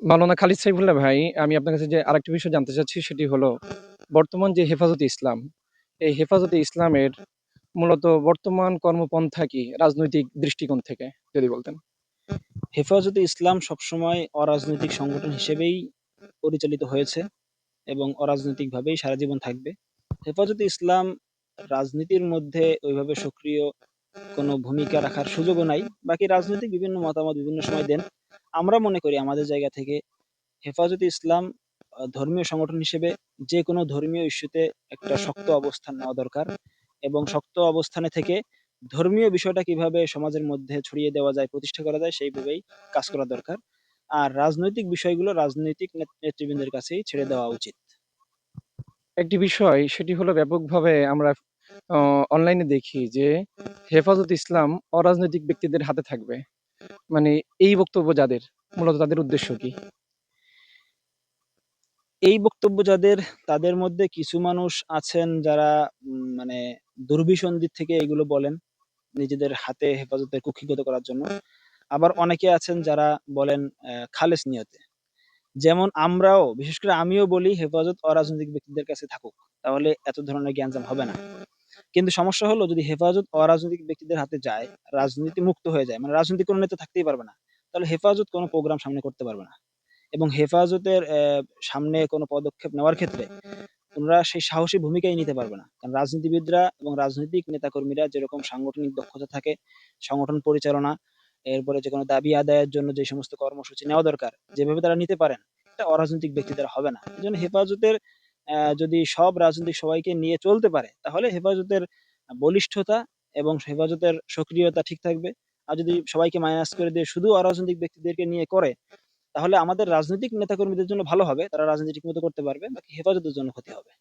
মাওলানা খালিদ সাইফুল্লাহ ভাই, আমি আপনার কাছে যে আরেকটা বিষয় জানতে চাচ্ছি সেটি হলো বর্তমান যে হেফাজতে ইসলাম, এই হেফাজতে ইসলামের মূলত বর্তমান কর্মপন্থা কি রাজনৈতিক দৃষ্টিকোণ থেকে যদি বলতেন। হেফাজতে ইসলাম সবসময় অরাজনৈতিক সংগঠন হিসেবেই পরিচালিত হয়েছে এবং অরাজনৈতিকভাবেই সারা জীবন থাকবে। হেফাজতে ইসলাম রাজনীতির মধ্যে ওইভাবে সক্রিয় কোনো ভূমিকা রাখার সুযোগও নাই। বাকি রাজনৈতিক বিভিন্ন মতামত বিভিন্ন সময় দেন। আমরা মনে করি আমাদের জায়গা থেকে হেফাজতে ইসলাম ধর্মীয় সংগঠন হিসেবে যে কোনো ধর্মীয় ইস্যুতে একটা শক্ত অবস্থান নেওয়া দরকার এবং শক্ত অবস্থানে থেকে ধর্মীয় বিষয়টা কিভাবে সমাজের মধ্যে ছড়িয়ে দেওয়া যায়, প্রতিষ্ঠা করা যায় সেইভাবেই কাজ করা দরকার। আর রাজনৈতিক বিষয়গুলো রাজনৈতিক নেতৃবৃন্দের কাছেই ছেড়ে দেওয়া উচিত। একটি বিষয় সেটি হলো ব্যাপকভাবে আমরা অনলাইনে দেখি যে হেফাজত ইসলাম অরাজনৈতিক ব্যক্তিদের হাতে থাকবে। মানে এই বক্তব্য যাদের, মূলত তাদের উদ্দেশ্য কি? এই বক্তব্য যাদের, তাদের মধ্যে কিছু মানুষ আছেন যারা মানে দুর্বিসন্ধির থেকে এগুলো বলেন নিজেদের হাতে হেফাজতে কুক্ষিগত করার জন্য। আবার অনেকে আছেন যারা বলেন খালেস নিয়তে। যেমন আমরাও, বিশেষ করে আমিও বলি হেফাজত অরাজনৈতিক ব্যক্তিদের কাছে থাকুক, তাহলে এত ধরনের জ্ঞানজাম হবে না। কিন্তু সমস্যা হলো যদি হেফাজত অরাজনৈতিক ব্যক্তিদের হাতে যায়, রাজনীতি মুক্ত হয়ে যায়, মানে রাজনীতি কোনো নেতা থাকতেই পারবে না, তাহলে হেফাজত কোনো প্রোগ্রাম সামনে করতে পারবে না। এবং হেফাজতের সামনে কোনো পদক্ষেপ নেওয়ার ক্ষেত্রে তোমরা সেই সাহসী ভূমিকাই নিতে পারবে না, কারণ রাজনীতিবিদরা এবং রাজনৈতিক নেতাকর্মীরা যেরকম সাংগঠনিক দক্ষতা থাকে, সংগঠন পরিচালনা, এরপরে যে কোনো দাবি আদায়ের জন্য যে সমস্ত কর্মসূচি নেওয়া দরকার যেভাবে তারা নিতে পারেন, এটা অরাজনৈতিক ব্যক্তি দ্বারা হবে না। এই জন্য হেফাজতের যদি সব রাজনৈতিক সবাইকে নিয়ে চলতে পারে তাহলে হেফাজতের বলিষ্ঠতা এবং হেফাজতের সক্রিয়তা ঠিক থাকবে। আর যদি সবাইকে মাইনাস করে দিয়ে শুধু অরাজনৈতিক ব্যক্তিদেরকে নিয়ে করে, তাহলে আমাদের রাজনৈতিক নেতাকর্মীদের জন্য ভালো হবে, তারা রাজনীতি ঠিকমতো করতে পারবে, বাকি হেফাজতের জন্য ক্ষতি হবে।